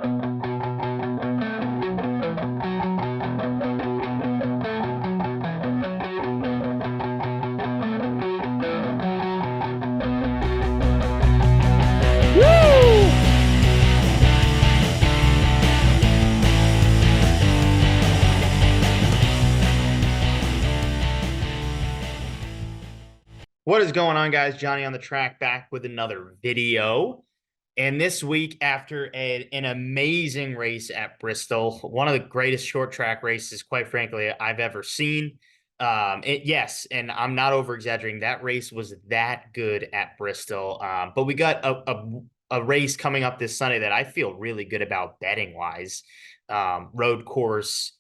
What is going on, guys? Johnny on the track back with another video. And this week, after an amazing race at Bristol, one of the greatest short track races, quite frankly, I've ever seen. Yes, and I'm not over exaggerating. That race was that good at Bristol. But we got a race coming up this Sunday that I feel really good about betting wise. Road course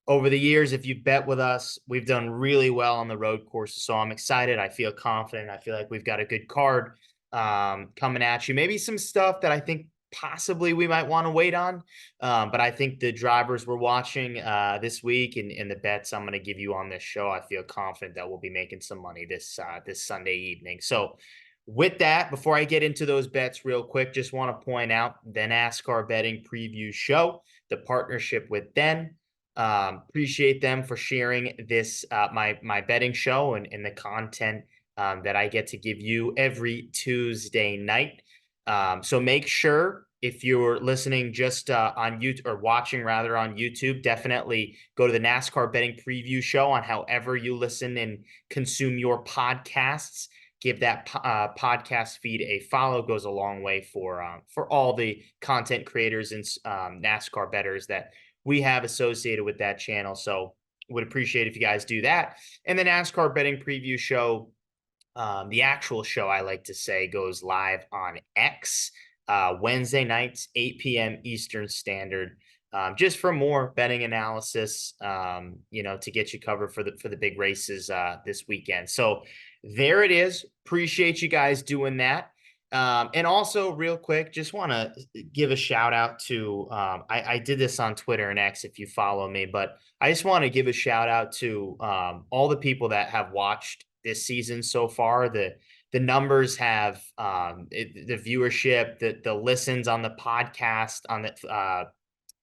over the years, if you've bet with us, we've done really well on the road courses. So I'm excited. I feel confident. I feel like we've got a good card coming at you. Maybe some stuff that I think possibly we might want to wait on. But I think the drivers we're watching this week and the bets I'm going to give you on this show, I feel confident that we'll be making some money this Sunday evening. So with that, before I get into those bets real quick, just want to point out the NASCAR betting preview show, the partnership with Den. Appreciate them for sharing this my betting show and the content that I get to give you every Tuesday night. So make sure if you're listening just on YouTube or watching rather on YouTube, definitely go to the NASCAR betting preview show on however you listen and consume your podcasts. Give that podcast feed a follow. Goes a long way for all the content creators and NASCAR bettors that we have associated with that channel. So would appreciate if you guys do that. And the NASCAR betting preview show, the actual show, I like to say, goes live on X Wednesday nights, 8 p.m. Eastern Standard, just for more betting analysis, to get you covered for the big races this weekend. So there it is. Appreciate you guys doing that. And also, real quick, just want to give a shout out to I did this on Twitter and X if you follow me, but I just want to give a shout out to all the people that have watched this season so far. The numbers have the viewership, the listens on the podcast, on the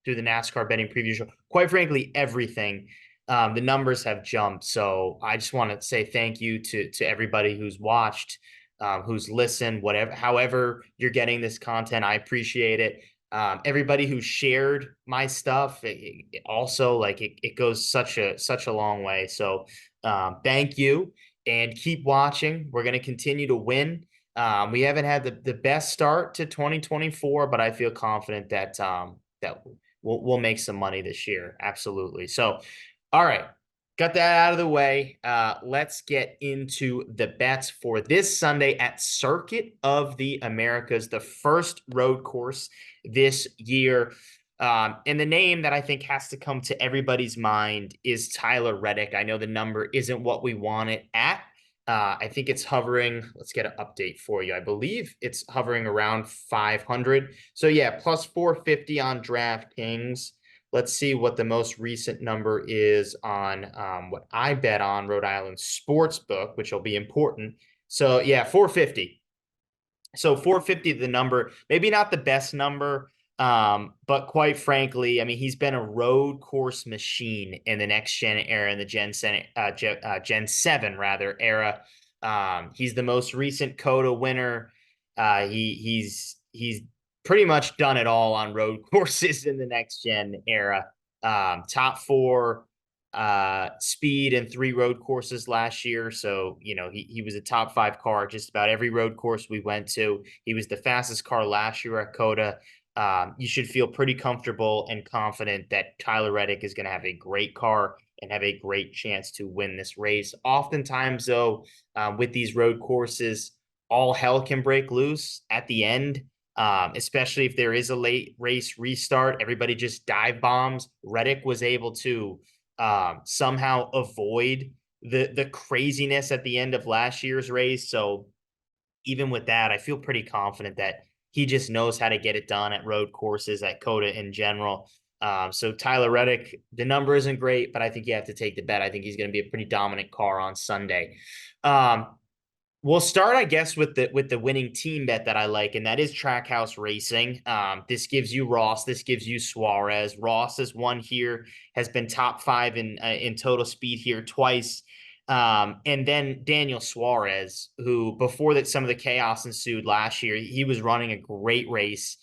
through the NASCAR betting preview show. Quite frankly, everything. The numbers have jumped. So I just want to say thank you to everybody who's watched, who's listened, whatever, however you're getting this content. I appreciate it. Everybody who shared my stuff, also like it goes such a long way. So thank you and keep watching. We're going to continue to win. We haven't had the best start to 2024, but I feel confident that that we'll make some money this year. Absolutely. So, all right. Got that out of the way. Let's get into the bets for this Sunday at Circuit of the Americas, the first road course this year. And the name that I think has to come to everybody's mind is Tyler Reddick. I know the number isn't what we want it at. I think it's hovering. Let's get an update for you. I believe it's hovering around 500. So yeah, plus 450 on DraftKings. Let's see what the most recent number is on what I bet on Rhode Island Sportsbook, which will be important. So yeah, 450. So 450 the number, maybe not the best number, but quite frankly, I mean, he's been a road course machine in the next gen era, in the Gen 7 rather era. He's the most recent COTA winner. He's pretty much done it all on road courses in the next gen era. Top four speed and 3 road courses last year. So, he was a top 5 car just about every road course we went to. He was the fastest car last year at COTA. You should feel pretty comfortable and confident that Tyler Reddick is going to have a great car and have a great chance to win this race. Oftentimes, though, with these road courses, all hell can break loose at the end, especially if there is a late race restart. Everybody just dive bombs. Reddick was able to somehow avoid the craziness at the end of last year's race. So even with that, I feel pretty confident that he just knows how to get it done at road courses, at COTA in general. So Tyler Reddick, the number isn't great, but I think you have to take the bet. I think he's going to be a pretty dominant car on Sunday. We'll start, I guess, with the winning team bet that I like, and that is Trackhouse Racing. This gives you Ross. This gives you Suarez. Ross has won here, has been top five in total speed here twice. And then Daniel Suarez, who before that some of the chaos ensued last year, he was running a great race.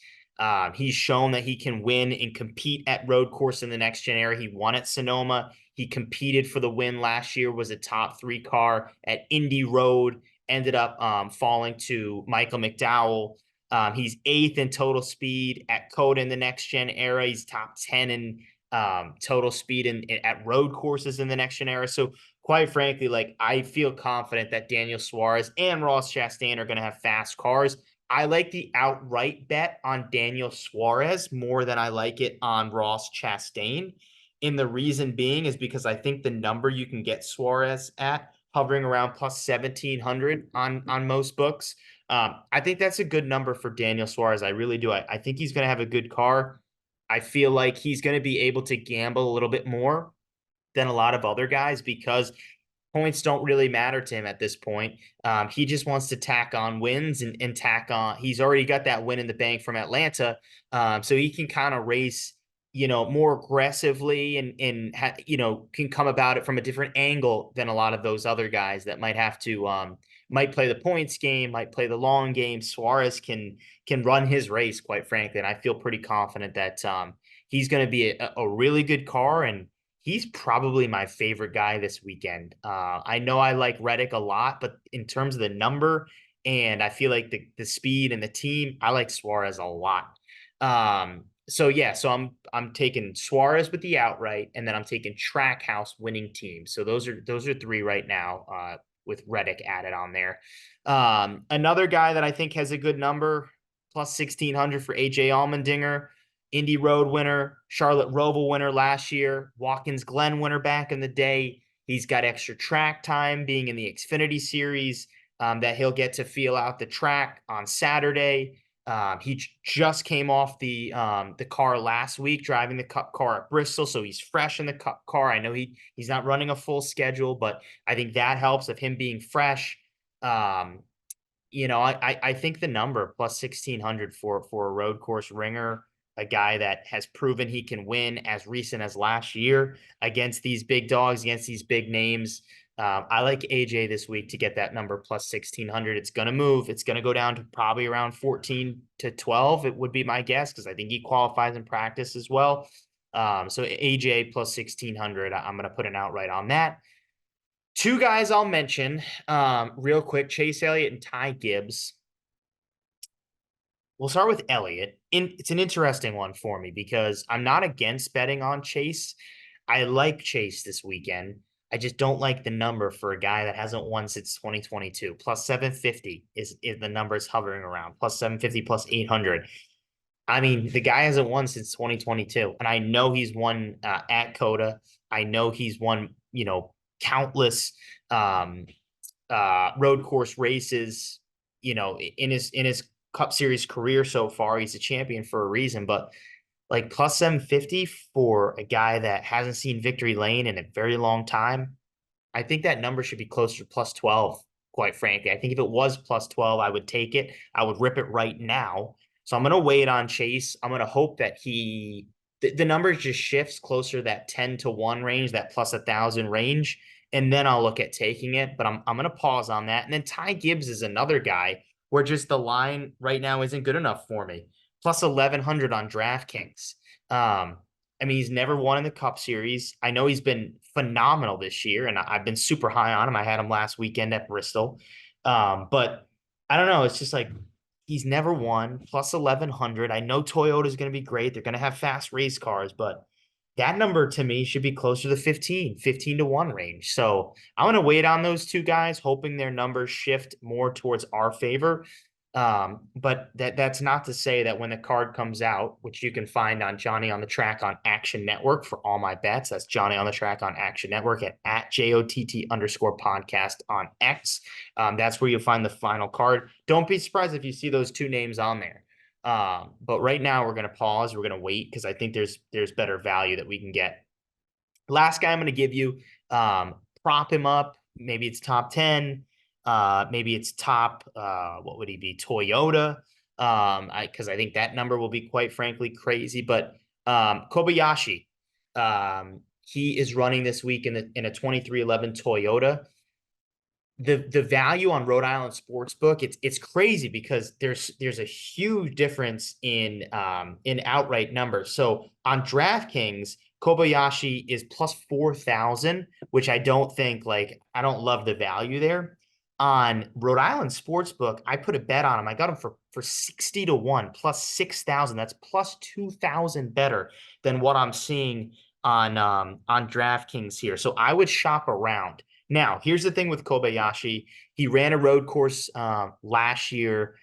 He's shown that he can win and compete at road course in the next gen era. He won at Sonoma. He competed for the win last year, was a top three car at Indy Road, ended up falling to Michael McDowell. He's eighth in total speed at COTA in the next gen era. He's top 10 in total speed at road courses in the next gen era. So quite frankly, like I feel confident that Daniel Suarez and Ross Chastain are going to have fast cars. I like the outright bet on Daniel Suarez more than I like it on Ross Chastain. And the reason being is because I think the number you can get Suarez at hovering around plus 1,700 on most books. I think that's a good number for Daniel Suarez. I really do. I think he's going to have a good car. I feel like he's going to be able to gamble a little bit more than a lot of other guys because points don't really matter to him at this point. He just wants to tack on wins and tack on. He's already got that win in the bank from Atlanta, so he can kind of race, more aggressively and can come about it from a different angle than a lot of those other guys that might have to might play the points game, might play the long game. Suarez can run his race, quite frankly, and I feel pretty confident that he's going to be a really good car and he's probably my favorite guy this weekend. I know I like Reddick a lot, but in terms of the number and I feel like the speed and the team, I like Suarez a lot. So yeah, so I'm taking Suarez with the outright, and then I'm taking Trackhouse winning team. So those are three right now, with Reddick added on there. Another guy that I think has a good number, plus 1,600 for AJ Allmendinger. Indy Road winner, Charlotte Roval winner last year, Watkins Glen winner back in the day. He's got extra track time being in the Xfinity Series, that he'll get to feel out the track on Saturday. He just came off the car last week, driving the Cup car at Bristol, so he's fresh in the Cup car. I know he's not running a full schedule, but I think that helps of him being fresh. Um, I think the number plus 1,600 for a road course ringer, a guy that has proven he can win as recent as last year against these big dogs, against these big names. I like AJ this week to get that number plus 1,600. It's going to move. It's going to go down to probably around 14 to 12. It would be my guess because I think he qualifies in practice as well. So AJ plus 1,600. I'm going to put an outright on that. Two guys I'll mention real quick, Chase Elliott and Ty Gibbs. We'll start with Elliott. It's an interesting one for me because I'm not against betting on Chase. I like Chase this weekend. I just don't like the number for a guy that hasn't won since 2022. Plus 750 is the numbers hovering around. Plus 750, plus 800. I mean, the guy hasn't won since 2022. And I know he's won at COTA. I know he's won, countless road course races, in his Cup Series career so far. He's a champion for a reason, but like plus 750 for a guy that hasn't seen victory lane in a very long time, I think that number should be closer to plus 12, quite frankly. I think if it was plus 12, I would take it. I would rip it right now. So I'm going to wait on Chase. I'm going to hope that the number just shifts closer to that 10 to 1 range, that plus 1,000 range. And then I'll look at taking it. But I'm going to pause on that. And then Ty Gibbs is another guy where just the line right now isn't good enough for me. Plus 1,100 on DraftKings. I mean, he's never won in the Cup Series. I know he's been phenomenal this year, and I've been super high on him. I had him last weekend at Bristol. But I don't know. It's just like he's never won. Plus 1,100. I know Toyota is going to be great. They're going to have fast race cars, but that number to me should be closer to 15 to 1 range. So I'm going to wait on those two guys, hoping their numbers shift more towards our favor. But that's not to say that when the card comes out, which you can find on Johnny on the Track on Action Network for all my bets. That's Johnny on the Track on Action Network at JOTT_podcast on X. That's where you'll find the final card. Don't be surprised if you see those two names on there. But right now we're going to pause. We're going to wait because I think there's better value that we can get. Last guy I'm going to give you, prop him up. Maybe it's top 10. Maybe it's top, what would he be? Toyota. Because I think that number will be quite frankly crazy. But Kobayashi, he is running this week in a 2311 Toyota. The value on Rhode Island Sportsbook, it's crazy because there's a huge difference in outright numbers. So on DraftKings, Kobayashi is plus 4,000, which I don't think, like, I don't love the value there. On Rhode Island Sportsbook, I put a bet on him. I got him for 60 to 1 plus 6,000. That's plus 2,000 better than what I'm seeing on DraftKings here. So I would shop around. Now, here's the thing with Kobayashi. He ran a road course last year,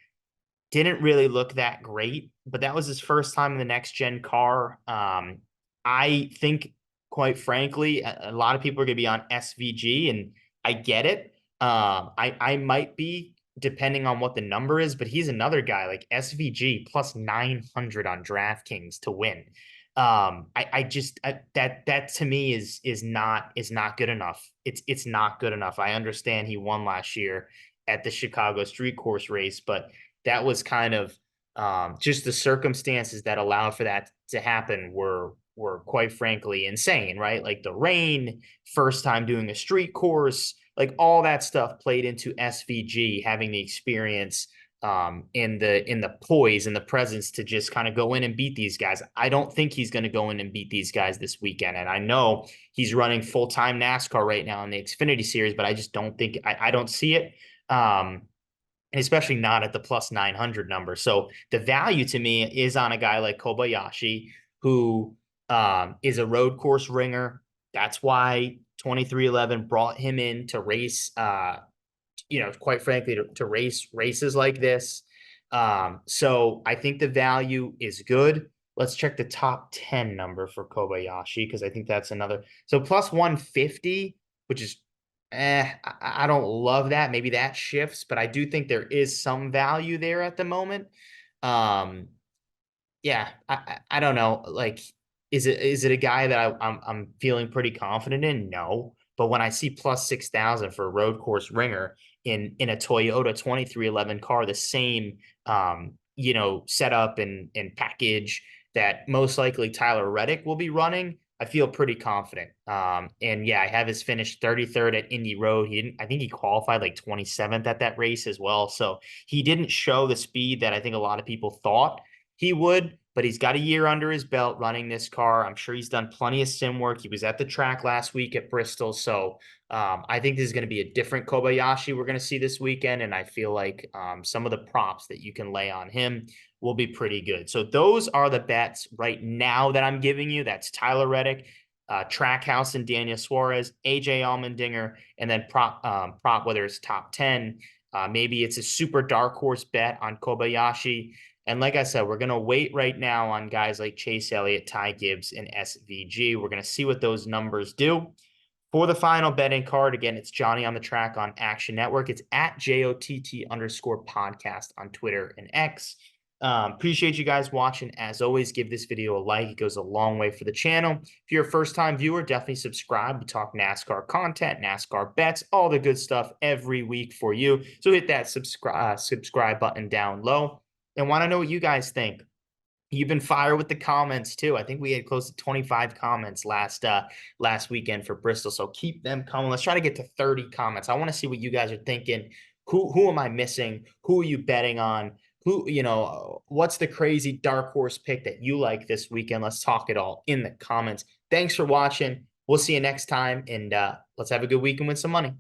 didn't really look that great, but that was his first time in the next gen car. I think, quite frankly, a lot of people are going to be on SVG, and I get it. I might be, depending on what the number is, but he's another guy like SVG plus 900 on DraftKings to win. I just that to me is not good enough. It's not good enough. I understand he won last year at the Chicago street course race, but that was kind of just the circumstances that allowed for that to happen were quite frankly insane, right? Like the rain, first time doing a street course, like all that stuff played into SVG having the experience in the poise and the presence to just kind of go in and beat these guys. I don't think he's going to go in and beat these guys this weekend. And I know he's running full-time NASCAR right now in the Xfinity Series, but I just don't think I don't see it. And especially not at the plus 900 number. So the value to me is on a guy like Kobayashi, who is a road course ringer. That's why 2311 brought him in to race, quite frankly, to race races like this. So I think the value is good. Let's check the top 10 number for Kobayashi, because I think that's another. So plus 150, which is I don't love that. Maybe that shifts, but I do think there is some value there at the moment. Um, yeah, I don't know. Like, is it a guy that I'm feeling pretty confident in? No, but when I see plus 6,000 for a road course ringer in a Toyota 2311 car, the same setup and package that most likely Tyler Reddick will be running, I feel pretty confident. And yeah, I have his finish 33rd at Indy Road. He didn't, I think he qualified like 27th at that race as well. So he didn't show the speed that I think a lot of people thought he would, but he's got a year under his belt running this car. I'm sure he's done plenty of sim work. He was at the track last week at Bristol. So I think this is going to be a different Kobayashi we're going to see this weekend. And I feel like some of the props that you can lay on him will be pretty good. So those are the bets right now that I'm giving you. That's Tyler Reddick, Trackhouse and Daniel Suarez, AJ Allmendinger, and then prop, whether it's top 10. Maybe it's a super dark horse bet on Kobayashi. And like I said, we're going to wait right now on guys like Chase Elliott, Ty Gibbs, and SVG. We're going to see what those numbers do. For the final betting card, again, it's Johnny on the Track on Action Network. It's at JOTT_podcast on Twitter and X. Appreciate you guys watching. As always, give this video a like. It goes a long way for the channel. If you're a first-time viewer, definitely subscribe. We talk NASCAR content, NASCAR bets, all the good stuff every week for you. So hit that subscribe button down low. And want to know what you guys think. You've been fire with the comments too. I think we had close to 25 comments last weekend for Bristol. So keep them coming. Let's try to get to 30 comments. I want to see what you guys are thinking. Who am I missing? Who are you betting on? What's the crazy dark horse pick that you like this weekend? Let's talk it all in the comments. Thanks for watching. We'll see you next time, and let's have a good weekend with some money.